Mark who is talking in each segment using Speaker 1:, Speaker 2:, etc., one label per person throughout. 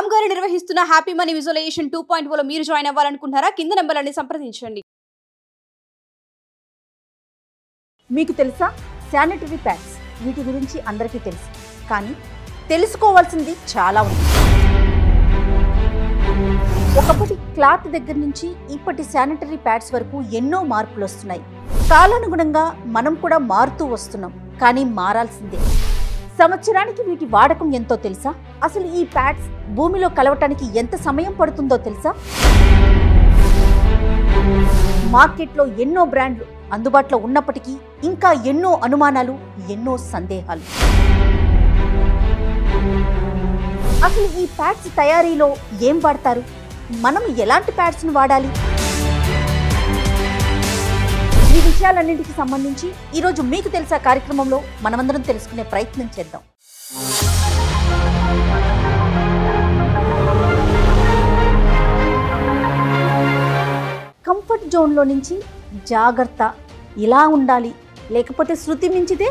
Speaker 1: రామ్ గారు నిర్వహిస్తున్న happy money visualisation 2.0 మీరు జాయిన్ అవ్వాలనుకుంటున్నారా? కింద నంబర్లని సంప్రదించండి.
Speaker 2: మీకు తెలుసా శానిటరీ ప్యాడ్స్ వీటి గురించి అందరికీ తెలుసు, కానీ తెలుసుకోవాల్సింది చాలా ఉంది. ఒకప్పటి క్లాత్ దగ్గర నుంచి ఇప్పటి శానిటరీ ప్యాడ్స్ వరకు ఎన్నో మార్పులు వస్తున్నాయి. కాలానుగుణంగా మనం కూడా మారుతూ వస్తున్నాం, కానీ మారాల్సిందే. సంవత్సరానికి వీటి వాడకం ఎంతో తెలుసా? అసలు ఈ ప్యాడ్స్ భూమిలో కలవటానికి ఎంత సమయం పడుతుందో తెలుసా? మార్కెట్లో ఎన్నో బ్రాండ్లు అందుబాటులో ఉన్నప్పటికీ ఇంకా ఎన్నో అనుమానాలు, ఎన్నో సందేహాలు. అసలు ఈ ప్యాడ్స్ తయారీలో ఏం వాడతారు? మనం ఎలాంటి ప్యాడ్స్ను వాడాలి? ఈ విషయాలన్నింటికి సంబంధించి ఈరోజు మీకు తెలుసా కార్యక్రమంలో మనమందరం తెలుసుకునే ప్రయత్నం చేద్దాం. కంఫర్ట్ జోన్లో నుంచి జాగ్రత్త, ఇలా ఉండాలి, లేకపోతే శృతి మించితే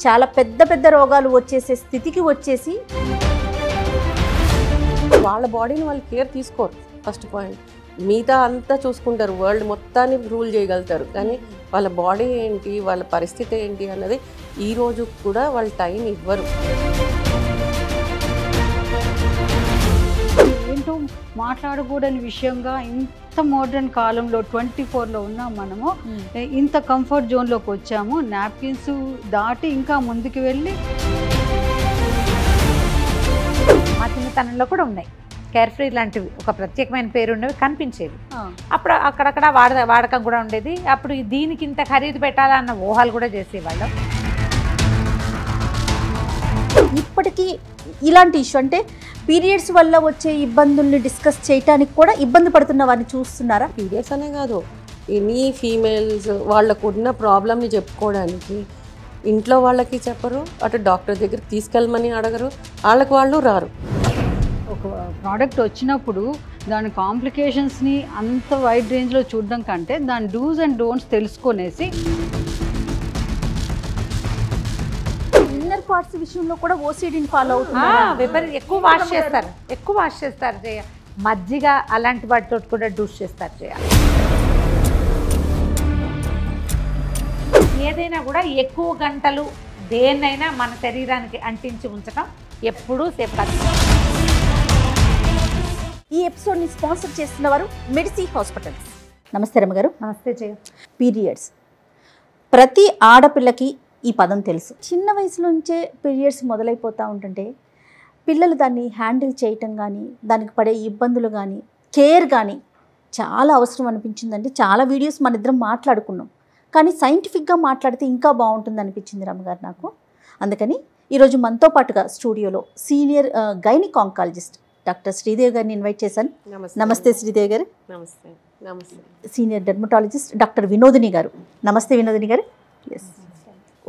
Speaker 2: చాలా పెద్ద పెద్ద రోగాలు వచ్చేసే స్థితికి వచ్చేసి
Speaker 3: వాళ్ళ బాడీని వాళ్ళు కేర్ తీసుకోరు. ఫస్ట్ పాయింట్, మిగతా అంతా చూసుకుంటారు, వరల్డ్ మొత్తాన్ని రూల్ చేయగలుగుతారు, కానీ వాళ్ళ బాడీ ఏంటి, వాళ్ళ పరిస్థితి ఏంటి అన్నది ఈ రోజు కూడా వాళ్ళు టైం ఇవ్వరు.
Speaker 4: ఏంటో మాట్లాడకూడని విషయంగా ఇంత మోడర్న్ కాలంలో 24లో ఉన్నాం మనము. ఇంత కంఫర్ట్ జోన్లోకి వచ్చాము. నాప్కిన్స్ దాటి ఇంకా ముందుకు వెళ్ళి
Speaker 5: మా చిన్నతనంలో కూడా ఉన్నాయి కేర్ ఫ్రీ లాంటివి, ఒక ప్రత్యేకమైన పేరు ఉన్నవి కనిపించేవి. అప్పుడు అక్కడక్కడ వాడకం కూడా ఉండేది. అప్పుడు దీనికి ఇంత ఖరీదు పెట్టాలన్న ఊహలు కూడా చేసేవాళ్ళం.
Speaker 2: ఇప్పటికీ ఇలాంటి ఇష్యూ అంటే పీరియడ్స్ వల్ల వచ్చే ఇబ్బందుల్ని డిస్కస్ చేయడానికి కూడా ఇబ్బంది పడుతున్న వారిని చూస్తున్నారా?
Speaker 3: పీరియడ్స్ అనే కాదు, ఎనీ ఫీమేల్స్ వాళ్ళకు ఉన్న ప్రాబ్లమ్ని చెప్పుకోవడానికి ఇంట్లో వాళ్ళకి చెప్పరు, అటు డాక్టర్ దగ్గరికి తీసుకెళ్ళమని అడగరు, వాళ్ళకి వాళ్ళు రారు.
Speaker 4: ఒక ప్రోడక్ట్ వచ్చినప్పుడు దాని కాంప్లికేషన్స్ని అంత వైడ్ రేంజ్లో చూడడం కంటే దాని డూస్ అండ్ డోంట్స్ తెలుసుకొనేసి
Speaker 2: ఇన్నర్ పార్ట్స్ విషయంలో కూడా ఓసిడిని ఫాలో అవుతున్నారు.
Speaker 5: ఎక్కువ వాష్ చేస్తారు జయ. మజ్జిగ అలాంటి వాటితో కూడా డూస్ చేస్తారు జయ. ఏదైనా కూడా ఎక్కువ గంటలు దేన్నైనా మన శరీరానికి అంటించి ఉంచడం ఎప్పుడూ సేఫ్ కాదు.
Speaker 2: ఈ ఎపిసోడ్ని స్పాన్సర్ చేస్తున్న వారు మెడిసి హాస్పిటల్స్. నమస్తే రమ్మ గారు.
Speaker 5: నమస్తే జయ.
Speaker 2: పీరియడ్స్ ప్రతి ఆడపిల్లకి ఈ పదం తెలుసు. చిన్న వయసు నుంచే పీరియడ్స్ మొదలైపోతూ ఉంటుంటే పిల్లలు దాన్ని హ్యాండిల్ చేయటం కానీ, దానికి పడే ఇబ్బందులు కానీ, కేర్ కానీ చాలా అవసరం అనిపించిందండి. చాలా వీడియోస్ మన ఇద్దరం మాట్లాడుకున్నాం, కానీ సైంటిఫిక్గా మాట్లాడితే ఇంకా బాగుంటుంది అనిపించింది రమ్మగారు నాకు. అందుకని ఈరోజు మనతో పాటుగా స్టూడియోలో senior gynaec oncologist doctor Sridevi గారిని ఇన్వైట్ చేశాను. నమస్తే శ్రీదేవి గారు.
Speaker 3: నమస్తే. నమస్తే.
Speaker 2: సీనియర్ డెర్మటాలజిస్ట్ డాక్టర్ వినోదిని గారు. నమస్తే వినోదిని గారు. ఎస్,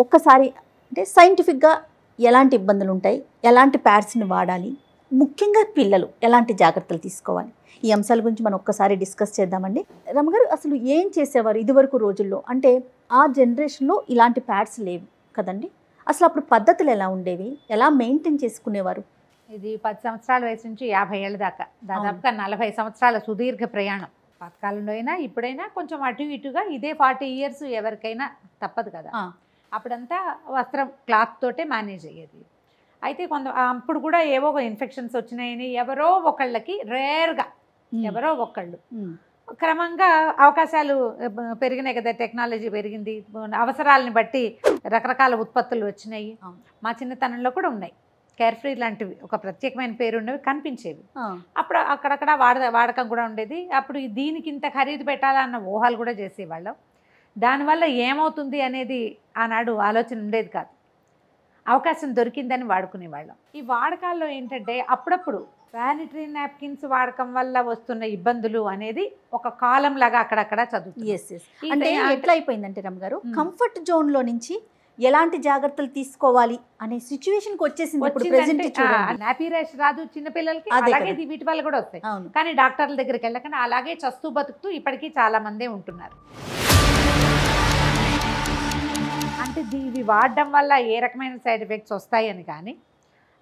Speaker 2: ఒక్కసారి అంటే సైంటిఫిక్గా ఎలాంటి ఇబ్బందులు ఉంటాయి, ఎలాంటి ప్యాడ్స్ని వాడాలి, ముఖ్యంగా పిల్లలు ఎలాంటి జాగ్రత్తలు తీసుకోవాలి, ఈ అంశాల గురించి మనం ఒక్కసారి డిస్కస్ చేద్దామండి. రమ్మగారు, అసలు ఏం చేసేవారు ఇదివరకు రోజుల్లో? అంటే ఆ జనరేషన్లో ఇలాంటి ప్యాడ్స్ లేవు కదండి. అసలు అప్పుడు పద్ధతులు ఎలా ఉండేవి, ఎలా మెయింటైన్ చేసుకునేవారు?
Speaker 5: ఇది 10 సంవత్సరాల వయసు నుంచి 50 ఏళ్ళ దాకా, దాదాపుగా 40 సంవత్సరాల సుదీర్ఘ ప్రయాణం. పాతకాలంలో అయినా ఇప్పుడైనా కొంచెం అటు ఇటుగా ఇదే 40 ఇయర్స్ ఎవరికైనా తప్పదు కదా. అప్పుడంతా వస్త్రం క్లాత్ తోటే మేనేజ్ అయ్యేది. అయితే అప్పుడు కూడా ఏవో ఇన్ఫెక్షన్స్ వచ్చినాయని ఎవరో ఒకళ్ళకి రేర్గా ఎవరో ఒకళ్ళు, క్రమంగా అవకాశాలు పెరిగినాయి కదా, టెక్నాలజీ పెరిగింది, అవసరాలని బట్టి రకరకాల ఉత్పత్తులు వచ్చినాయి. మా చిన్నతనంలో కూడా ఉన్నాయి కేర్ ఫ్రీ లాంటివి, ఒక ప్రత్యేకమైన పేరు ఉన్నవి కనిపించేవి. అప్పుడు అక్కడక్కడ వాడకం కూడా ఉండేది. అప్పుడు దీనికి ఇంత ఖరీదు పెట్టాలన్న ఊహలు కూడా చేసేవాళ్ళం. దానివల్ల ఏమవుతుంది అనేది ఆనాడు ఆలోచన ఉండేది కాదు. అవకాశం దొరికిందని వాడుకునేవాళ్ళం. ఈ వాడకాల్లో ఏంటంటే అప్పుడప్పుడు శానిటరీ నాప్కిన్స్ వాడకం వల్ల వస్తున్న ఇబ్బందులు అనేది ఒక కాలం లాగా అక్కడక్కడ చదువుతుంది.
Speaker 2: అంటే ఎట్లా అయిపోయిందంటే రమ్మగారు, కంఫర్ట్ జోన్లో నుంచి ఎలాంటి జాగ్రత్తలు తీసుకోవాలి అనే సిచ్యువేషన్కి వచ్చేసింది. ఇప్పుడు ప్రెజెంట్
Speaker 5: నాపీ ర్యాష్ రాదు చిన్నపిల్లలకి, అలాగే వీటి వల్ల కూడా వస్తాయి. కానీ డాక్టర్ల దగ్గరికి వెళ్ళకుండా అలాగే చస్తూ బతుకుతూ ఇప్పటికీ చాలా మందే ఉంటున్నారు. అంటే ఇవి వాడడం వల్ల ఏ రకమైన సైడ్ ఎఫెక్ట్స్ వస్తాయని కానీ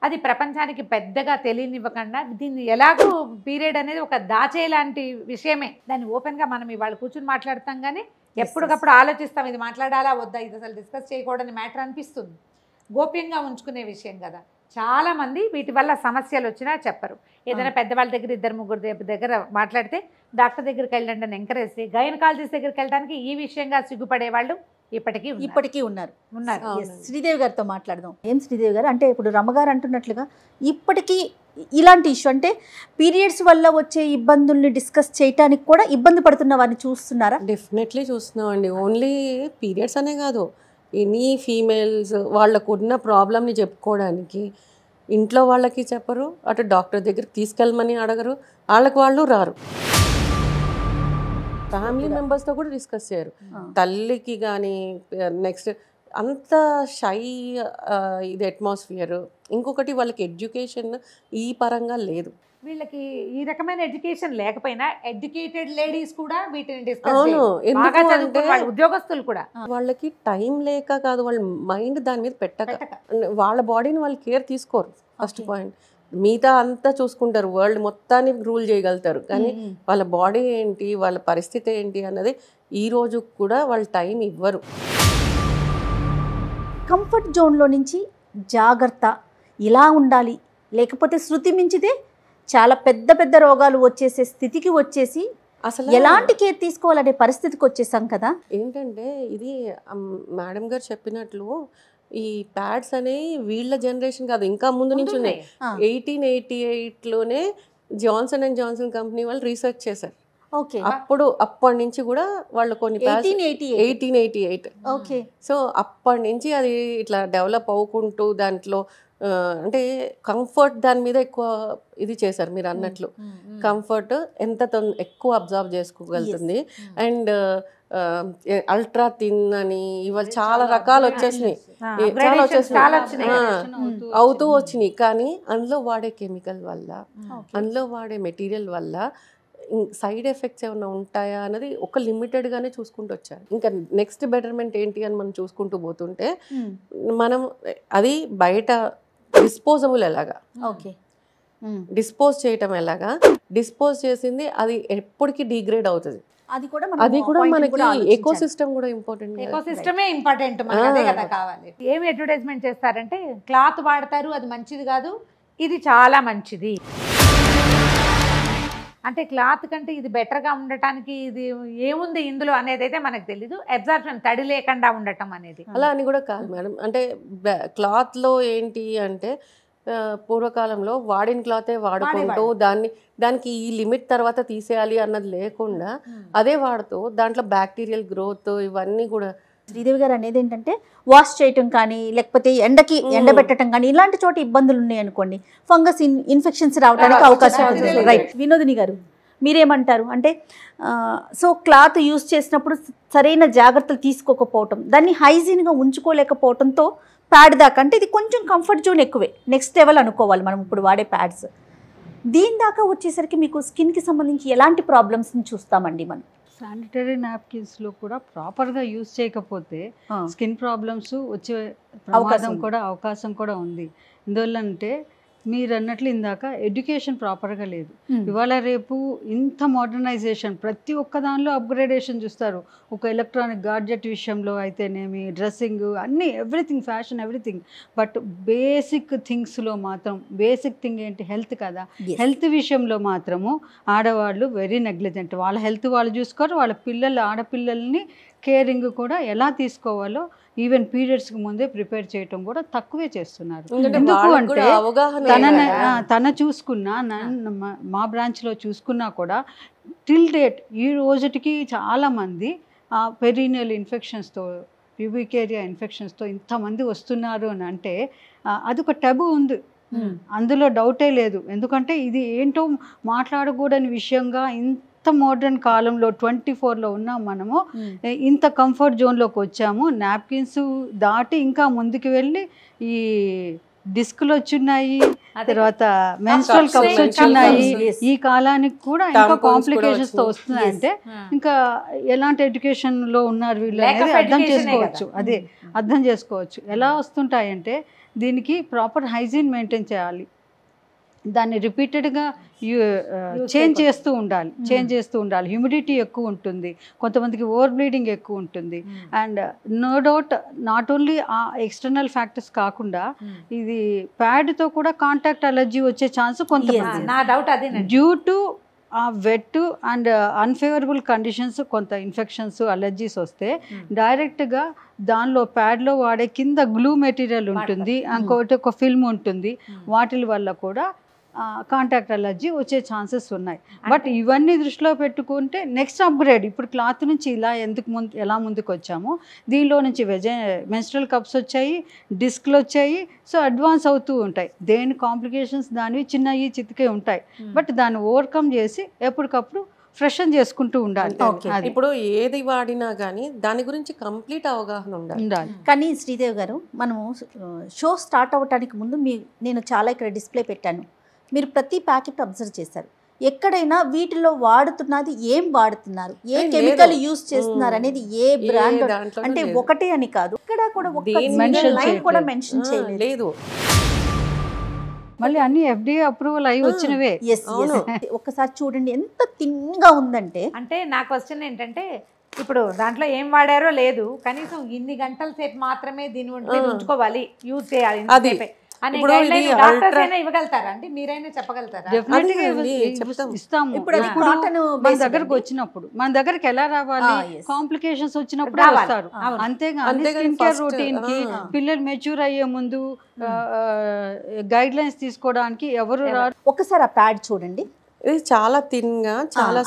Speaker 5: అది ప్రపంచానికి పెద్దగా తెలియనివ్వకుండా దీన్ని ఎలాగో పీరియడ్ అనేది ఒక దాచే లాంటి విషయమే. దాన్ని ఓపెన్గా మనం ఇవాళ కూర్చుని మాట్లాడతాం కానీ ఎప్పటికప్పుడు ఆలోచిస్తాం ఇది మాట్లాడాలా వద్దా, ఇది అసలు డిస్కస్ చేయకూడని మ్యాటర్ అనిపిస్తుంది. గోప్యంగా ఉంచుకునే విషయం కదా. చాలామంది వీటి వల్ల సమస్యలు వచ్చినా చెప్పరు. ఏదైనా పెద్దవాళ్ళ దగ్గర 2-3 దగ్గర మాట్లాడితే డాక్టర్ దగ్గరికి వెళ్ళండి అని ఎంకరేజ్, గైనకాలజిస్ట్ దగ్గరికి వెళ్ళడానికి ఈ విషయంగా సిగ్గుపడే వాళ్ళు ఇప్పటికీ
Speaker 2: ఉన్నారు.
Speaker 5: ఉన్నారు.
Speaker 2: శ్రీదేవి గారితో మాట్లాడదాం. ఏం శ్రీదేవి గారు, అంటే ఇప్పుడు రమ్మగారు అంటున్నట్లుగా ఇప్పటికీ ఇలాంటి ఇష్యూ అంటే పీరియడ్స్ వల్ల వచ్చే ఇబ్బందుల్ని డిస్కస్ చేయడానికి కూడా ఇబ్బంది పడుతున్న వారిని చూస్తున్నారా?
Speaker 3: డెఫినెట్లీ చూస్తున్నామండి. ఓన్లీ పీరియడ్స్ అనే కాదు, ఎనీ ఫీమేల్స్ వాళ్ళకున్న ప్రాబ్లమ్ని చెప్పుకోవడానికి ఇంట్లో వాళ్ళకి చెప్పరు, అటు డాక్టర్ దగ్గరికి తీసుకెళ్ళమని అడగరు, వాళ్ళకి వాళ్ళు రారు, ఫ్యామిలీ మెంబర్స్తో కూడా డిస్కస్ చేయరు. తల్లికి కానీ నెక్స్ట్ అంత షై ఇది అట్మాస్ఫియర్. ఇంకొకటి వాళ్ళకి ఎడ్యుకేషన్ ఈ పరంగా లేదు.
Speaker 5: వీళ్ళకి ఈ రకమైన ఎడ్యుకేషన్ లేకపోయినా ఎడ్యుకేటెడ్ లేడీస్ కూడా వీటిని డిస్కస్
Speaker 3: అవును,
Speaker 5: బాగా
Speaker 3: ఎందుకు
Speaker 5: చదువుకున్న
Speaker 3: అంటే
Speaker 5: ఉద్యోగస్తులు కూడా
Speaker 3: వాళ్ళకి టైం లేక కాదు, వాళ్ళ మైండ్ దాని మీద పెట్టక వాళ్ళ బాడీని వాళ్ళు కేర్ తీసుకోరు. First point. మిగతా అంతా చూసుకుంటారు, వరల్డ్ మొత్తాన్ని రూల్ చేయగలుగుతారు, కానీ వాళ్ళ బాడీ ఏంటి, వాళ్ళ పరిస్థితి ఏంటి అన్నది ఈ రోజు కూడా వాళ్ళు టైం ఇవ్వరు.
Speaker 2: కంఫర్ట్ జోన్లో నుంచి జాగ్రత్త, ఇలా ఉండాలి, లేకపోతే శృతి మించితే చాలా పెద్ద పెద్ద రోగాలు వచ్చేసే స్థితికి వచ్చేసి అసలు ఎలాంటి కేర్ తీసుకోవాలనే పరిస్థితికి వచ్చేసాం కదా.
Speaker 3: ఏంటంటే ఇది మేడం గారు చెప్పినట్లు ఈ ప్యాడ్స్ అనేవి వీళ్ళ జనరేషన్ కాదు, ఇంకా ముందు నుంచి ఉన్నాయి. 1888లోనే జాన్సన్ అండ్ జాన్సన్ కంపెనీ వాళ్ళు రీసెర్చ్ చేశారు.
Speaker 2: ఓకే,
Speaker 3: అప్పటి నుంచి కూడా వాళ్ళు కొన్ని 1888.
Speaker 2: ఓకే,
Speaker 3: సో అప్పటి నుంచి అది ఇట్లా డెవలప్ అవ్వుకుంటూ దాంట్లో అంటే కంఫర్ట్ దాని మీద ఎక్కువ ఇది చేశారు. మీరు అన్నట్లు కంఫర్ట్ ఎంత ఎక్కువ అబ్జర్వ్ చేసుకోగలుగుతుంది, అండ్ అల్ట్రా థిన్ అని ఇవాళ చాలా రకాలు వచ్చేసినాయి, అవుతూ వచ్చినాయి. కానీ అందులో వాడే కెమికల్ వల్ల, అందులో వాడే మెటీరియల్ వల్ల సైడ్ ఎఫెక్ట్స్ ఏమైనా ఉంటాయా అన్నది ఒక లిమిటెడ్గానే చూసుకుంటూ వచ్చారు. ఇంకా నెక్స్ట్ బెటర్మెంట్ ఏంటి అని మనం చూసుకుంటూ పోతుంటే మనం అది బయట డిస్పోజబుల్ ఎలాగా,
Speaker 2: ఓకే,
Speaker 3: డిస్పోజ్ చేయటం ఎలాగా, డిస్పోజ్ చేసింది అది ఎప్పటికీ డిగ్రేడ్ అవుతుంది. అది కూడా మనకి ఎకోసిస్టమ్ కూడా ఇంపార్టెంట్.
Speaker 5: ఎకోసిస్టమే ఇంపార్టెంట్, మనకి అదే కదా కావాలి. ఏమి అడ్వర్టైజ్మెంట్ చేస్తారంటే క్లాత్ వాడతారు, అది మంచిది కాదు, ఇది చాలా మంచిది అంటే క్లాత్ కంటే ఇది బెటర్గా ఉండటానికి ఇది ఏముంది ఇందులో అనేది అయితే మనకు తెలీదు. అబ్జార్ప్షన్, తడి లేకుండా ఉండటం అనేది
Speaker 3: అలా అని కూడా కాదు మేడం. అంటే క్లాత్లో ఏంటి అంటే పూర్వకాలంలో వాడిన క్లాతే వాడుకుంటూ దానికి ఈ లిమిట్ తర్వాత తీసేయాలి అన్నది లేకుండా అదే వాడుతూ దాంట్లో బ్యాక్టీరియల్ గ్రోత్ ఇవన్నీ కూడా.
Speaker 2: శ్రీదేవి గారు అనేది ఏంటంటే వాష్ చేయటం కానీ, లేకపోతే ఎండకి ఎండబెట్టడం కానీ ఇలాంటి చోట ఇబ్బందులు ఉన్నాయి అనుకోండి, ఫంగస్ ఇన్ఫెక్షన్స్ రావడానికి అవకాశం ఉంది. రైట్, వినోదిని గారు మీరేమంటారు? అంటే సో క్లాత్ యూజ్ చేసినప్పుడు సరైన జాగ్రత్తలు తీసుకోకపోవటం, దాన్ని హైజీన్గా ఉంచుకోలేకపోవడంతో ప్యాడ్ దాకా, అంటే ఇది కొంచెం కంఫర్ట్ జోన్ ఎక్కువే, నెక్స్ట్ లెవెల్ అనుకోవాలి మనం ఇప్పుడు వాడే ప్యాడ్స్. దీని దాకా వచ్చేసరికి మీకు స్కిన్కి సంబంధించి ఎలాంటి ప్రాబ్లమ్స్ని చూస్తామండి మనం?
Speaker 4: శానిటరీ నాప్కిన్స్లో కూడా ప్రాపర్గా యూజ్ చేయకపోతే స్కిన్ ప్రాబ్లమ్స్ వచ్చే అవకాశం కూడా ఉంది. ఎందువల్లంటే మీరు అన్నట్లు ఇందాక ఎడ్యుకేషన్ ప్రాపర్గా లేదు. ఇవాళ రేపు ఇంత మోడర్నైజేషన్, ప్రతి ఒక్క దానిలో అప్గ్రేడేషన్ చూస్తారు. ఒక ఎలక్ట్రానిక్ గాడ్జెట్ విషయంలో అయితేనేమి, డ్రెస్సింగ్, అన్నీ, everything, fashion, everything. But basic థింగ్స్లో మాత్రం, బేసిక్ థింగ్ ఏంటి? హెల్త్ కదా. హెల్త్ విషయంలో మాత్రము ఆడవాళ్ళు వెరీ నెగ్లిజెంట్. వాళ్ళ హెల్త్ వాళ్ళు చూసుకోరు, వాళ్ళ ఆడపిల్లల్ని కేరింగ్ కూడా ఎలా తీసుకోవాలో ఈవెన్ పీరియడ్స్కి ముందే ప్రిపేర్ చేయటం కూడా తక్కువే చేస్తున్నారు. ఎందుకు అంటే తన చూసుకున్నా, మా బ్రాంచ్లో చూసుకున్నా కూడా టిల్ డేట్ ఈ రోజుటికి చాలామంది పెరీనియల్ ఇన్ఫెక్షన్స్తో, ప్యూబిక్ ఏరియా ఇన్ఫెక్షన్స్తో ఇంతమంది వస్తున్నారు అని అంటే అదొక టబు ఉంది, అందులో డౌటే లేదు. ఎందుకంటే ఇది ఏంటో మాట్లాడకూడని విషయంగా ఇంత మోడర్న్ కాలంలో 24లో ఉన్నాం మనము. ఇంత కంఫర్ట్ జోన్లోకి వచ్చాము. నాప్కిన్స్ దాటి ఇంకా ముందుకు వెళ్ళి ఈ డిస్క్లు వచ్చున్నాయి, తర్వాత మెన్స్ట్రల్ కప్స్ వచ్చున్నాయి. ఈ కాలానికి కూడా ఇంకా కాంప్లికేషన్స్తో వస్తున్నాయంటే ఇంకా ఎలాంటి ఎడ్యుకేషన్లో ఉన్నారు వీళ్ళు అనేది అర్థం చేసుకోవచ్చు. ఎలా వస్తుంటాయంటే దీనికి ప్రాపర్ హైజీన్ మెయింటైన్ చేయాలి. దాన్ని రిపీటెడ్గా చేంజ్ చేస్తూ ఉండాలి. హ్యూమిడిటీ ఎక్కువ ఉంటుంది, కొంతమందికి ఓవర్ బ్లీడింగ్ ఎక్కువ ఉంటుంది. And no doubt not only ఆ ఎక్స్టర్నల్ ఫ్యాక్టర్స్ కాకుండా ఇది ప్యాడ్తో కూడా కాంటాక్ట్ అలర్జీ వచ్చే ఛాన్స్ కొంతమంది
Speaker 5: నా డౌట్ అదే
Speaker 4: డ్యూ టు ఆ వెట్ అండ్ అన్ఫేవరబుల్ కండిషన్స్, కొంత ఇన్ఫెక్షన్స్ అలర్జీస్ వస్తే డైరెక్ట్గా దానిలో ప్యాడ్లో వాడే కింద గ్లూ మెటీరియల్ ఉంటుంది, ఇంకొకటి ఒక ఫిల్మ్ ఉంటుంది, వాటి వల్ల కూడా కాంటాక్ట్ అలర్జీ వచ్చే ఛాన్సెస్ ఉన్నాయి. బట్ ఇవన్నీ దృష్టిలో పెట్టుకుంటే నెక్స్ట్ అప్గ్రేడ్, ఇప్పుడు క్లాత్ నుంచి ఎలా ముందుకు వచ్చామో దీనిలో నుంచి మెన్స్ట్రల్ కప్స్ వచ్చాయి, డిస్క్లు వచ్చాయి. సో అడ్వాన్స్ అవుతూ ఉంటాయి. దేని కాంప్లికేషన్స్ దానివి చిన్నవి చితికే ఉంటాయి. బట్ దాన్ని ఓవర్కమ్ చేసి ఎప్పటికప్పుడు ఫ్రెషన్ చేసుకుంటూ ఉండాలి.
Speaker 3: ఇప్పుడు ఏది వాడినా కానీ దాని గురించి కంప్లీట్ అవగాహన ఉండాలి.
Speaker 2: కానీ శ్రీదేవి గారు, మనము షో స్టార్ట్ అవ్వడానికి ముందు నేను చాలా ఇక్కడ డిస్ప్లే పెట్టాను, మీరు ప్రతి ప్యాకెట్ అబ్జర్వ్ చేశారు. ఎక్కడైనా వీటిలో వాడుతున్నది ఏం వాడుతున్నారు, ఏ కెమికల్ యూజ్ చేస్తున్నారు అనేది, ఏ బ్రాండ్ అంటే ఒకటే అని కాదు, ఇక్కడ కూడా కూడా మెన్షన్ చేయలేదు.
Speaker 4: మళ్ళీ అన్ని FDA అప్రూవల్ అయ్యి వచ్చినవే.
Speaker 2: ఒక్కసారి చూడండి ఎంత థిన్గా ఉందంటే.
Speaker 5: అంటే నా క్వశ్చన్ ఏంటంటే, ఇప్పుడు దాంట్లో ఏం వాడారో లేదు, కనీసం ఇన్ని గంటల సేపు మాత్రమే దీని ఉంచుకోవాలి, యూజ్ చేయాలి ఇవ్వగలుగుతారా అంటే మీరైనా చెప్పగలుగుతారా?
Speaker 4: ఇస్తాము. ఇప్పుడు మన దగ్గరకు వచ్చినప్పుడు, మన దగ్గరికి ఎలా రావాలి, కాంప్లికేషన్స్ వచ్చినప్పుడు వస్తారు. అంతేగాని స్కిన్ కేర్ రొటీన్ కి పిల్లలు మెచ్యూర్ అయ్యే ముందు గైడ్ లైన్స్ తీసుకోవడానికి ఎవరు రారు.
Speaker 2: ఒకసారి ఆ ప్యాడ్ చూడండి,
Speaker 3: ఇది చాలా థిన్ గా, చాలా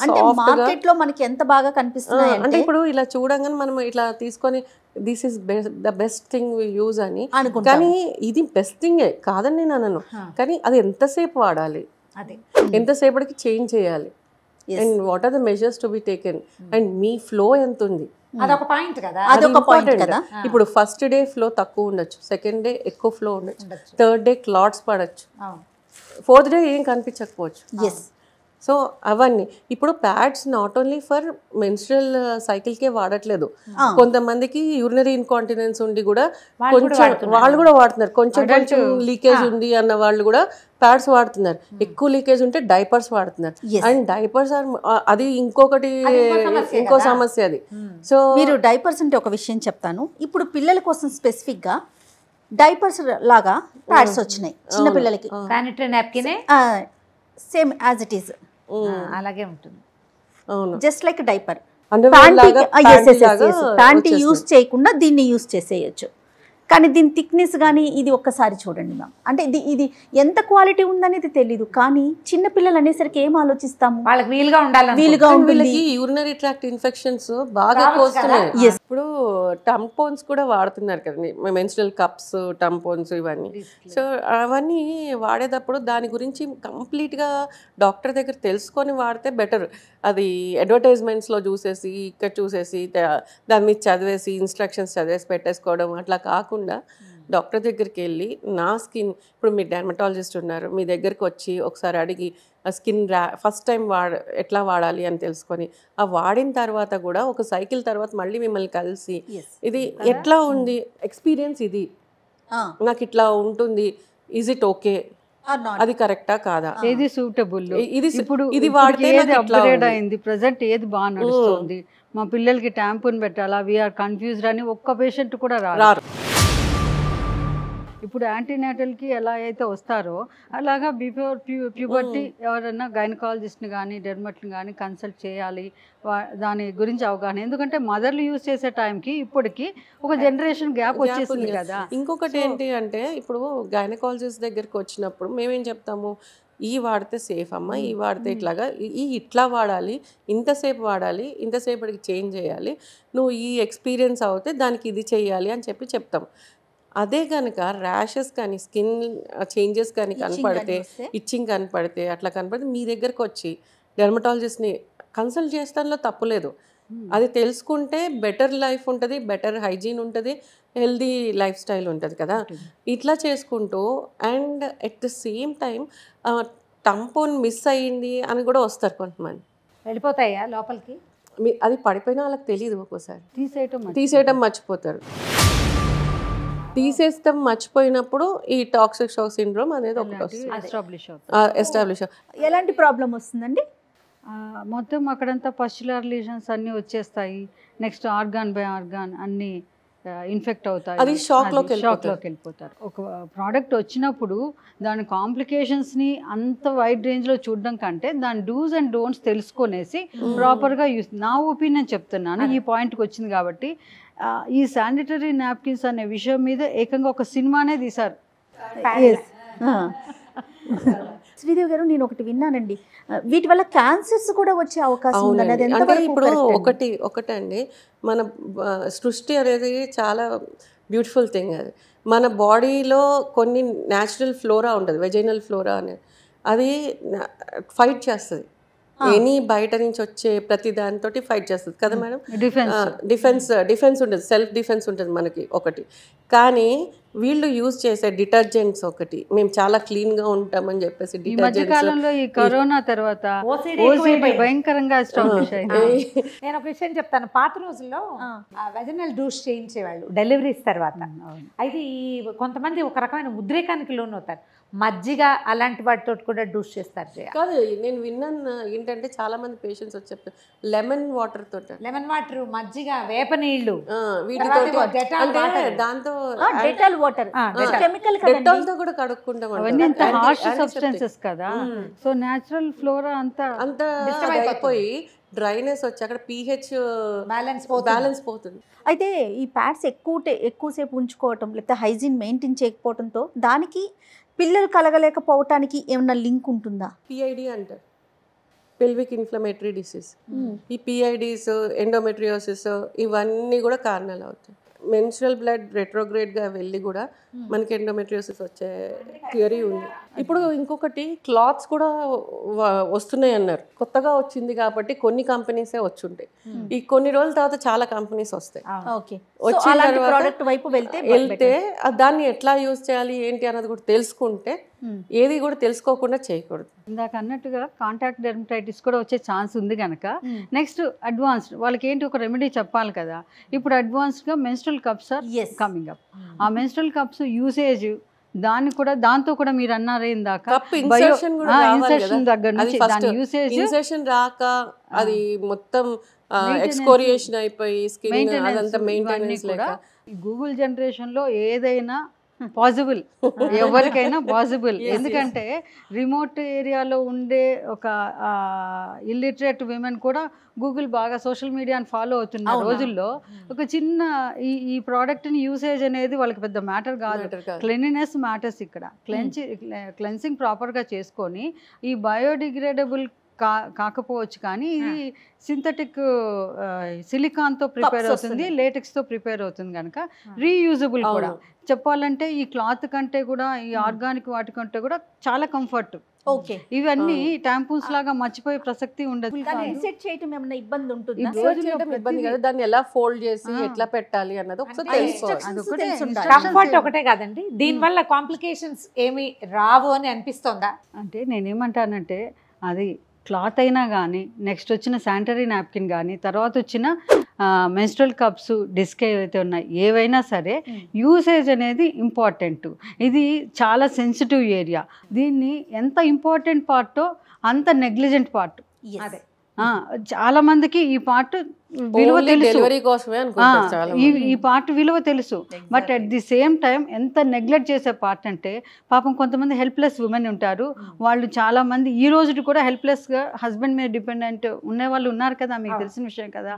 Speaker 2: మార్కెట్ లో మనకి ఎంత బాగా కనిపిస్తున్నాయి
Speaker 3: అంటే ఇప్పుడు ఇలా చూడంగానే మనం ఇట్లా తీసుకొని this is the best thing we use అని, కానీ ఇది బెస్ట్ థింగే కాదని నేను అనను, కానీ అది ఎంతసేపు వాడాలి, ఎంతసేపటికి చేంజ్ చేయాలి, and what are the measures to be taken, and మీ ఫ్లో ఎంత ఉంది,
Speaker 5: అదొక పాయింట్ కదా.
Speaker 2: అదొక పాయింట్ కదా.
Speaker 3: ఇప్పుడు ఫస్ట్ డే ఫ్లో తక్కువ ఉండొచ్చు, సెకండ్ డే ఎక్కువ ఫ్లో ఉండొచ్చు, థర్డ్ డే క్లాట్స్ పడచ్చు, ఫోర్త్ డే ఏం కనిపించకపోవచ్చు. సో అవన్నీ ఇప్పుడు pads not only for menstrual సైకిల్కే వాడట్లేదు, కొంతమందికి యూరినరీ ఇన్కాంటినెన్స్ ఉండి కూడా కొంచెం వాళ్ళు కూడా వాడుతున్నారు, కొంచెం లీకేజ్ ఉంది అన్న వాళ్ళు కూడా ప్యాడ్స్ వాడుతున్నారు, ఎక్కువ లీకేజ్ ఉంటే డైపర్స్ వాడుతున్నారు. అండ్ డైపర్స్ అది ఇంకో సమస్య అది. సో
Speaker 2: మీరు డైపర్స్ అంటే ఒక విషయం చెప్తాను, ఇప్పుడు పిల్లల కోసం స్పెసిఫిక్గా డైపర్స్ లాగా ప్యాడ్స్ వచ్చినాయి చిన్న పిల్లలకి,
Speaker 5: sanitary napkin
Speaker 2: same as it is
Speaker 5: అలాగే ఉంటుంది,
Speaker 2: just like diaper. Panty use చేయకుండా దీన్ని యూజ్ చేసేయచ్చు. కానీ దీని థిక్నెస్ కానీ ఇది ఒక్కసారి చూడండి మ్యామ్, అంటే ఇది ఎంత క్వాలిటీ ఉందనేది తెలీదు, కానీ చిన్న పిల్లలు అనేసరికి ఏం ఆలోచిస్తాము,
Speaker 5: వాళ్ళకి వీలుగా
Speaker 3: ఉండాలి. యూరినరీ ట్రాక్ట్ ఇన్ఫెక్షన్స్ బాగా వస్తున్నాయి. ఇప్పుడు టంపోన్స్ కూడా వాడుతున్నారు కదండి, మెన్స్ట్రల్ కప్స్, టంపోన్స్ ఇవన్నీ. సో అవన్నీ వాడేటప్పుడు దాని గురించి కంప్లీట్గా డాక్టర్ దగ్గర తెలుసుకొని వాడితే బెటర్. అది అడ్వర్టైజ్మెంట్స్లో చూసేసి ఇక్కడ చూసేసి దాని మీద చదివేసి ఇన్స్ట్రక్షన్స్ చదివేసి పెట్టేసుకోవడం అట్లా కాకుండా డాక్టర్ దగ్గరికి వెళ్ళి నా స్కిన్, ఇప్పుడు మీ డెర్మటాలజిస్ట్ ఉన్నారు, మీ దగ్గరికి వచ్చి ఒకసారి అడిగి ఆ స్కిన్ ఫస్ట్ టైం ఎట్లా వాడాలి అని తెలుసుకొని ఆ వాడిన తర్వాత కూడా ఒక సైకిల్ తర్వాత మళ్ళీ మిమ్మల్ని కలిసి ఇది ఎట్లా ఉంది ఎక్స్పీరియన్స్, ఇది నాకు ఇట్లా ఉంటుంది, ఈజ్ ఇట్ ఓకే, అది కరెక్టా కాదా,
Speaker 4: ఏది సూటబుల్, ఇది వాడితే అప్గ్రేడ్ అయింది, ప్రెసెంట్ ఏది బాగా నడుస్తుంది, మా పిల్లలకి ట్యాంపూన్ పెట్టాలా, వీఆర్ కన్ఫ్యూజ్డ్ అని ఒక్క పేషెంట్ కూడా రారు. ఇప్పుడు యాంటీనేటల్కి ఎలా అయితే వస్తారో అలాగా బిఫోర్ ప్యూబర్టీ ఎవరైనా గైనకాలజిస్ట్ని కానీ డెర్మట్ని కానీ కన్సల్ట్ చేయాలి, దాని గురించి అవగాహన. ఎందుకంటే మదర్లు యూజ్ చేసే టైంకి ఇప్పటికి ఒక జనరేషన్ గ్యాప్ వచ్చేసింది కదా.
Speaker 3: ఇంకొకటి ఏంటి అంటే ఇప్పుడు గైనకాలజిస్ట్ దగ్గరికి వచ్చినప్పుడు మేమేం చెప్తాము, ఈ వాడితే సేఫ్ అమ్మ, ఈ వాడితే ఇట్లాగా, ఇట్లా వాడాలి, ఇంతసేపు వాడాలి, ఇంతసేపటికి చేంజ్ చేయాలి, నువ్వు ఈ ఎక్స్పీరియన్స్ అవుతే దానికి ఇది చేయాలి అని చెప్తాం. అదే కనుక ర్యాషెస్ కానీ స్కిన్ చేంజెస్ కానీ కనపడితే, ఇచ్చింగ్ కనపడితే, అట్లా కనపడితే మీ దగ్గరకు వచ్చి డెర్మటాలజిస్ట్ని కన్సల్ట్ చేస్తానిలో తప్పులేదు. అది తెలుసుకుంటే బెటర్ లైఫ్ ఉంటుంది, బెటర్ హైజీన్ ఉంటుంది, హెల్దీ లైఫ్ స్టైల్ ఉంటుంది కదా. ఇట్లా చేసుకుంటూ and at the same time tampon miss అయ్యింది అని కూడా వస్తారు కొంతమంది,
Speaker 5: వెళ్ళిపోతాయా లోపలికి,
Speaker 3: అది పడిపోయినా వాళ్ళకి తెలియదు, ఒక్కోసారి
Speaker 4: తీసేయటం
Speaker 3: మర్చిపోతారు. తీసేస్తాం మర్చిపోయినప్పుడు ఈ టాక్సిక్ షాక్ సిండ్రోమ్ అనేది ఒకటి వస్తుంది,
Speaker 4: ఎస్టాబ్లిష్ అవుతుంది.
Speaker 3: ఎస్టాబ్లిష్.
Speaker 2: ఎలాంటి ప్రాబ్లం వస్తుందండి?
Speaker 4: మొత్తం అక్కడంతా పస్చులర్ లీజన్స్ అన్నీ వచ్చేస్తాయి. నెక్స్ట్ ఆర్గాన్ బై ఆర్గాన్ అన్నీ ఇన్ఫెక్ట్ అవుతాయి.
Speaker 3: అది షాక్లోకి
Speaker 4: వెళ్ళిపోతారు. ఒక ప్రోడక్ట్ వచ్చినప్పుడు దాని కాంప్లికేషన్స్ని అంత వైడ్ రేంజ్లో చూడడం కంటే దాని డూస్ అండ్ డోంట్స్ తెలుసుకొనేసి ప్రాపర్గా యూస్, నా ఒపీనియన్ చెప్తున్నాను, ఈ పాయింట్కి వచ్చింది కాబట్టి. ఈ శానిటరీ నాప్కిన్స్ అనే విషయం మీద ఏకంగా ఒక సినిమానే తీశారు.
Speaker 2: శ్రీదేవి గారు, నేను ఒకటి విన్నానండి, వీటి వల్ల క్యాన్సర్స్ కూడా వచ్చే అవకాశం ఉంది.
Speaker 3: అంటే ఇప్పుడు ఒకటండి, మన సృష్టి అనేది చాలా బ్యూటిఫుల్ థింగ్. అది మన బాడీలో కొన్ని న్యాచురల్ ఫ్లోరా ఉంటుంది, వెజైనల్ ఫ్లోరా అనేది, అది ఫైట్ చేస్తుంది. ఎనీ బయట నుంచి వచ్చే ప్రతి దానితో ఫైట్ చేస్తుంది కదా మేడం. డిఫెన్స్ ఉంటుంది, సెల్ఫ్ డిఫెన్స్ ఉంటుంది మనకి ఒకటి. కానీ వీళ్ళు యూజ్ చేసే డిటర్జెంట్స్ ఒకటి, మేము చాలా క్లీన్ గా ఉంటామని చెప్పేసి
Speaker 4: ఈ మధ్య కాలంలో ఈ కరోనా తర్వాత భయంకరంగా ఎస్టాబ్లిష్ అయింది.
Speaker 5: నేను ఒక విషయం చెప్తాను. పాత రోజుల్లో వెజనల్ డూస్ చేయించేవాళ్ళు డెలివరీస్ తర్వాత. అయితే ఈ కొంతమంది ఒక రకమైన ఉద్రేకానికి లోనవుతారు. మజ్జిగ అలాంటి వాటితో కూడా డూస్ చేస్తారు.
Speaker 3: కాదు, నేను విన్నాను ఏంటంటే చాలా మంది పేషెంట్స్ వచ్చి చెప్తారు లెమన్ వాటర్ తోట,
Speaker 5: లెమన్ వాటర్, మజ్జిగ, వేప నీళ్లు,
Speaker 3: దాంతో
Speaker 2: డెటాల్ వాటర్, కెమికల్
Speaker 3: డెటాల్ తో కూడా కడుక్కుంటాం.
Speaker 4: హార్ష్ సబ్స్టెన్సెస్ కదా, సో న్యాచురల్ ఫ్లోరా అంతా
Speaker 3: అయిపోయి డ్రైనెస్ వచ్చి అక్కడ pH బ్యాలెన్స్ పోతుంది.
Speaker 2: అయితే ఈ ప్యాడ్స్ ఎక్కువసేపు ఉంచుకోవటం లేకపోతే హైజీన్ మెయింటైన్ చేయకపోవడంతో దానికి పిల్లలు కలగలేకపోవటానికి ఏమన్నా లింక్ ఉంటుందా?
Speaker 3: PID అంటారు, పెల్విక్ ఇన్ఫ్లమేటరీ డిసీజ్. ఈ PIDs, ఎండోమెట్రియోసిస్ ఇవన్నీ కూడా కారణాలు అవుతాయి. మెన్స్ట్రల్ బ్లడ్ రెట్రోగ్రేడ్గా వెళ్ళి కూడా మనకి ఎండోమెట్రియోసిస్ వచ్చే థియరీ ఉంది. ఇప్పుడు ఇంకొకటి క్లాత్స్ కూడా వస్తున్నాయి అన్నారు, కొత్తగా వచ్చింది కాబట్టి కొన్ని కంపెనీసే వచ్చుంటాయి. ఈ కొన్ని రోజుల తర్వాత చాలా కంపెనీస్ వస్తాయి. వచ్చిన తర్వాత
Speaker 2: వైపు
Speaker 3: వెళ్తే దాన్ని ఎట్లా యూజ్ చేయాలి ఏంటి అన్నది కూడా తెలుసుకుంటే, ఏది కూడా తెలుసుకోకుండా చేయకూడదు.
Speaker 4: ఇందాక అన్నట్టుగా కాంటాక్ట్ డెర్మటైటిస్ కూడా వచ్చే ఛాన్స్ ఉంది కనుక నెక్స్ట్ అడ్వాన్స్డ్ వాళ్ళకి ఏంటి ఒక రెమెడీ చెప్పాలి కదా. ఇప్పుడు అడ్వాన్స్డ్గా menstrual cups are coming up. ఆ మెన్స్ట్రల్ కప్స్ యూసేజ్ దాంతో కూడా మీరు అన్నారే ఇందాక ఇన్సెర్షన్ దగ్గర నుంచి దాని యూసేజ్
Speaker 3: రాక అది మొత్తం ఎక్స్కోరియేషన్ అయిపోయి స్కిన్ అదంతా మెయింటెనెన్స్ లేక.
Speaker 4: గూగుల్ జనరేషన్ లో ఏదైనా పాసిబుల్, ఎవరికైనా పాసిబుల్. ఎందుకంటే రిమోట్ ఏరియాలో ఉండే ఒక ఇల్లిటరేట్ విమెన్ కూడా గూగుల్ బాగా సోషల్ మీడియాని ఫాలో అవుతున్న రోజుల్లో ఒక చిన్న ఈ ప్రోడక్ట్ని యూసేజ్ అనేది వాళ్ళకి పెద్ద మ్యాటర్ కాదు. క్లీనినెస్ మ్యాటర్స్ ఇక్కడ. క్లెన్సింగ్ ప్రాపర్గా చేసుకొని ఈ బయోడిగ్రేడబుల్ కాకపోవచ్చు కానీ ఇది సింథటిక్ సిలికాన్తో ప్రిపేర్ అవుతుంది, లేటెక్స్తో ప్రిపేర్ అవుతుంది కనుక రీయూజబుల్ కూడా. చెప్పాలంటే ఈ క్లాత్ కంటే కూడా ఈ ఆర్గానిక్ వాటి కంటే కూడా చాలా కంఫర్ట్. ఇవన్నీ టాంపూన్స్ లాగా మర్చిపోయే ప్రసక్తి ఉండదు.
Speaker 2: ఇబ్బంది ఉంటుంది,
Speaker 3: ఇబ్బంది కదా. దాన్ని ఎలా ఫోల్డ్ చేసి ఎట్లా పెట్టాలి అన్నది ఒకసారి
Speaker 5: కంఫర్ట్ ఒకటే కాదండి, దీనివల్ల కాంప్లికేషన్స్ ఏమి రావు అని అనిపిస్తుందా?
Speaker 4: అంటే నేనేమంటానంటే అది క్లాత్ అయినా కానీ, నెక్స్ట్ వచ్చిన శానిటరీ నాప్కిన్ కానీ, తర్వాత వచ్చిన మెన్స్ట్రల్ కప్స్, డిస్క్ ఏవైతే ఉన్నాయి ఏవైనా సరే యూసేజ్ అనేది ఇంపార్టెంట్. ఇది చాలా సెన్సిటివ్ ఏరియా. దీన్ని ఎంత ఇంపార్టెంట్ పార్టో అంత నెగ్లిజెంట్ పార్ట్.
Speaker 5: అదే
Speaker 4: చాలా మందికి ఈ పార్ట్ విలువ తెలుసు, ఈ పార్ట్ విలువ తెలుసు. But at the same time ఎంత నెగ్లెక్ట్ చేసే పార్ట్ అంటే, పాపం కొంతమంది హెల్ప్లెస్ ఉమెన్ ఉంటారు. వాళ్ళు చాలా మంది ఈ రోజు కూడా హెల్ప్లెస్గా హస్బెండ్ మీద డిపెండెంట్ ఉండే వాళ్ళు ఉన్నారు కదా, మీకు తెలిసిన విషయం కదా.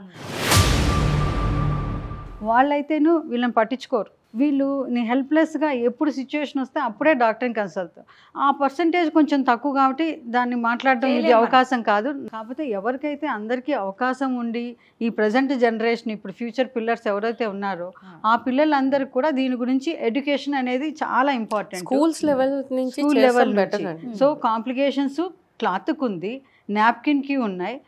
Speaker 4: వాళ్ళైతేను వీళ్ళని పట్టించుకోరు. వీళ్ళు నీ హెల్ప్లెస్గా ఎప్పుడు సిచ్యువేషన్ వస్తే అప్పుడే డాక్టర్ని కన్సల్ట్. ఆ పర్సంటేజ్ కొంచెం తక్కువ కాబట్టి దాన్ని మాట్లాడడం ఇది అవకాశం కాదు. కాకపోతే ఎవరికైతే అందరికీ అవకాశం ఉండి ఈ ప్రజెంట్ జనరేషన్ ఇప్పుడు ఫ్యూచర్ పిల్లర్స్ ఎవరైతే ఉన్నారో ఆ పిల్లలందరికీ కూడా దీని గురించి ఎడ్యుకేషన్ అనేది చాలా ఇంపార్టెంట్.
Speaker 3: స్కూల్ లెవెల్ నుంచి.
Speaker 4: సో కాంప్లికేషన్స్ క్లాత్కి ఉంది, నాప్కిన్కి ఉన్నాయి,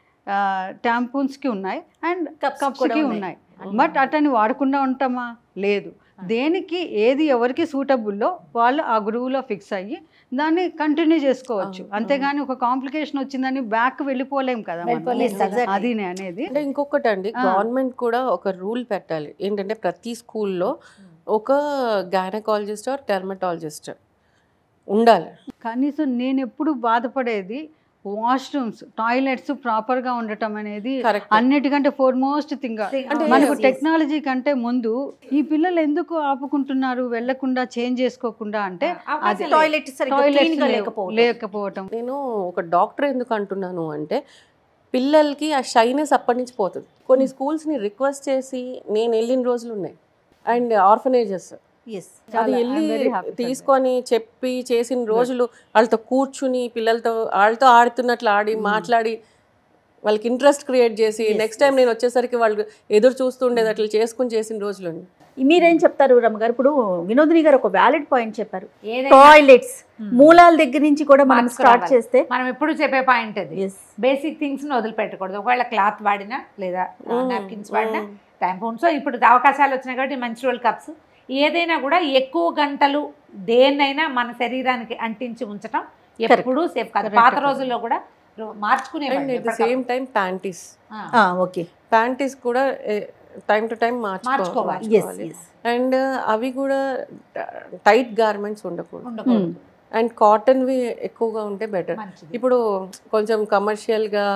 Speaker 4: టాంపూన్స్కి ఉన్నాయి, అండ్ కప్స్కి ఉన్నాయి. బట్ అటని వాడకుండా ఉంటామా? లేదు. దేనికి ఏది ఎవరికి సూటబుల్లో వాళ్ళు ఆ గురువులో ఫిక్స్ అయ్యి దాన్ని కంటిన్యూ చేసుకోవచ్చు. అంతేగాని ఒక కాంప్లికేషన్ వచ్చిందని బ్యాక్ వెళ్ళిపోలేం కదా. అది అనేది.
Speaker 3: అంటే ఇంకొకటి అండి, గవర్నమెంట్ కూడా ఒక రూల్ పెట్టాలి ఏంటంటే ప్రతి స్కూల్లో ఒక గైనకాలజిస్ట్ ఆర్ డెర్మటాలజిస్ట్ ఉండాలి.
Speaker 4: కనీసం నేను ఎప్పుడు బాధపడేది వాష్రూమ్స్, టాయిలెట్స్ ప్రాపర్గా ఉండటం అనేది
Speaker 3: Correct.
Speaker 4: అన్నిటికంటే ఫోర్మోస్ట్ థింగ్.
Speaker 3: అంటే
Speaker 4: మనకు
Speaker 3: yes.
Speaker 4: టెక్నాలజీ కంటే ముందు ఈ పిల్లలు ఎందుకు ఆపుకుంటున్నారు వెళ్లకుండా, చేంజ్ చేసుకోకుండా అంటే అది
Speaker 2: టాయిలెట్
Speaker 4: టాయిలెట్స్
Speaker 2: లేకపోవడం.
Speaker 4: లేకపోవటం.
Speaker 3: నేను ఒక డాక్టర్ ఎందుకు అంటున్నాను అంటే పిల్లలకి ఆ షైనెస్ అప్పటి నుంచి పోతుంది. కొన్ని స్కూల్స్ని రిక్వెస్ట్ చేసి నేను వెళ్ళిన రోజులు ఉన్నాయి. And orphanages
Speaker 2: Yes.
Speaker 3: అది వెళ్ళి తీసుకొని చెప్పి చేసిన రోజులు, వాళ్ళతో కూర్చుని పిల్లలతో వాళ్ళతో ఆడుతున్నట్లు ఆడి మాట్లాడి వాళ్ళకి ఇంట్రెస్ట్ క్రియేట్ చేసి నెక్స్ట్ టైం నేను వచ్చేసరికి వాళ్ళు ఎదురు చూస్తుండేది అట్లా చేసుకుని చేసిన రోజులు ఉన్నాయి.
Speaker 2: మీరేం చెప్తారు రమ్మగారు? ఇప్పుడు వినోదిని గారు ఒక వ్యాలిడ్ పాయింట్ చెప్పారు.
Speaker 5: ఏదైనా
Speaker 2: టాయిలెట్స్ మూలాల దగ్గర నుంచి కూడా మనం
Speaker 5: మార్చుకు
Speaker 2: స్టార్ట్
Speaker 5: రావాలి.
Speaker 2: చేస్తే
Speaker 5: మనం ఎప్పుడు చెప్పే పాయింట్ అది,
Speaker 2: Yes.
Speaker 5: బేసిక్ థింగ్స్ ని వదిలిపెట్టకూడదు. ఒకవేళ క్లాత్ వాడినా లేదా నాప్కిన్స్ వాడినా, టైంపూన్స్, ఇప్పుడు అవకాశాలు వచ్చినాయి కాబట్టి మెన్స్ట్రువల్ కప్స్, ఏదైనా కూడా ఎక్కువ గంటలు దేన్నైనా మన శరీరానికి అంటించి ఉంచటం ఎప్పుడూ సేఫ్ కాదు. పాత రోజుల్లో కూడా మార్చుకునే
Speaker 3: and at the same time panties
Speaker 2: okay
Speaker 3: panties కూడా టైం టు టైం
Speaker 5: మార్చుకోవాలి.
Speaker 3: మార్చుకోవాలి. అండ్ అవి కూడా టైట్ గార్మెంట్స్ ఉండకూడదు. అండ్ కాటన్వి ఎక్కువగా ఉంటే బెటర్.
Speaker 5: మంచిది.
Speaker 3: ఇప్పుడు కొంచెం కమర్షియల్గా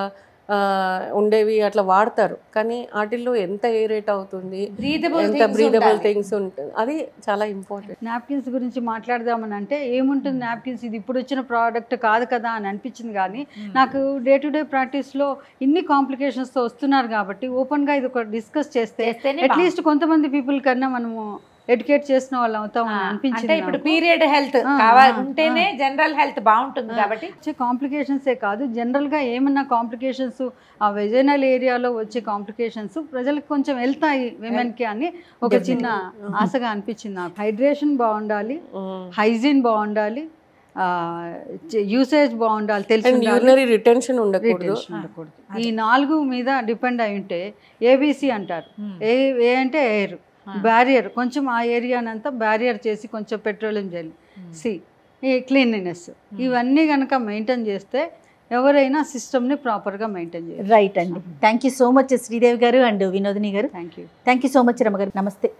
Speaker 3: ఉండేవి అట్లా వాడతారు, కానీ వాటిల్లో ఎంత ఎయిరేట్ అవుతుంది, ఎంత బ్రీదబుల్ థింగ్స్ ఉంటుంది, అది చాలా ఇంపార్టెంట్.
Speaker 4: నాప్కిన్స్ గురించి మాట్లాడదామని అంటే ఏముంటుంది, నాప్కిన్స్ ఇది ఇప్పుడు వచ్చిన ప్రోడక్ట్ కాదు కదా అని అనిపించింది. కానీ నాకు డే టు డే ప్రాక్టీస్లో ఇన్ని కాంప్లికేషన్స్తో వస్తున్నారు కాబట్టి ఓపెన్గా ఇది ఒక డిస్కస్ చేస్తే అట్లీస్ట్ కొంతమంది పీపుల్ కన్నా మనము ఎడ్యుకేట్ చేసిన వాళ్ళు అవుతామని
Speaker 5: అంటే
Speaker 4: అనిపించింది.
Speaker 5: ఇప్పుడు పీరియడ్ హెల్త్ కావాలి ఉంటేనే జనరల్ హెల్త్ బాగుంటుంది కాబట్టి
Speaker 4: వచ్చే కాంప్లికేషన్సే కాదు, జనరల్గా ఏమన్నా కాంప్లికేషన్స్ ఆ వెజైనల్ ఏరియాలో వచ్చే కాంప్లికేషన్స్ ప్రజలకు కొంచెం వెళ్తాయి విమెన్కి అని ఒక చిన్న ఆశగా అనిపించింది నాకు. హైడ్రేషన్ బాగుండాలి, హైజీన్ బాగుండాలి, యూసేజ్ బాగుండాలి, తెలిసి
Speaker 3: యూరినరీ రిటెన్షన్ ఉండకూడదు.
Speaker 4: ఈ 4 మీద డిపెండ్ అయి ఉంటే ఏబీసీ అంటారు. ఏ అంటే ఎయిర్ బ్యారియర్, కొంచెం ఆ ఏరియానంతా బ్యారియర్ చేసి కొంచెం పెట్రోలియం జల్లి, సి ఈ క్లీన్లీనెస్, ఇవన్నీ కనుక మెయింటైన్ చేస్తే ఎవరైనా సిస్టమ్ని ప్రాపర్గా మెయింటైన్ చేయాలి.
Speaker 2: రైట్ అండి. Thank you so much Sridevi గారు అండ్ వినోదిని గారు. థ్యాంక్ యూ సో మచ్ రమ్మ గారు. నమస్తే.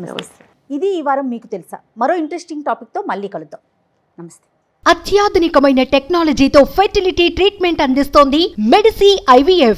Speaker 2: నమస్తే. ఇది ఈ వారం మీకు తెలుసా. మరో ఇంట్రెస్టింగ్ టాపిక్తో మళ్ళీ కలుద్దాం. నమస్తే.
Speaker 6: అత్యాధునికమైన టెక్నాలజీతో ఫెర్టిలిటీ ట్రీట్మెంట్ అందిస్తోంది మెడిసి IVF.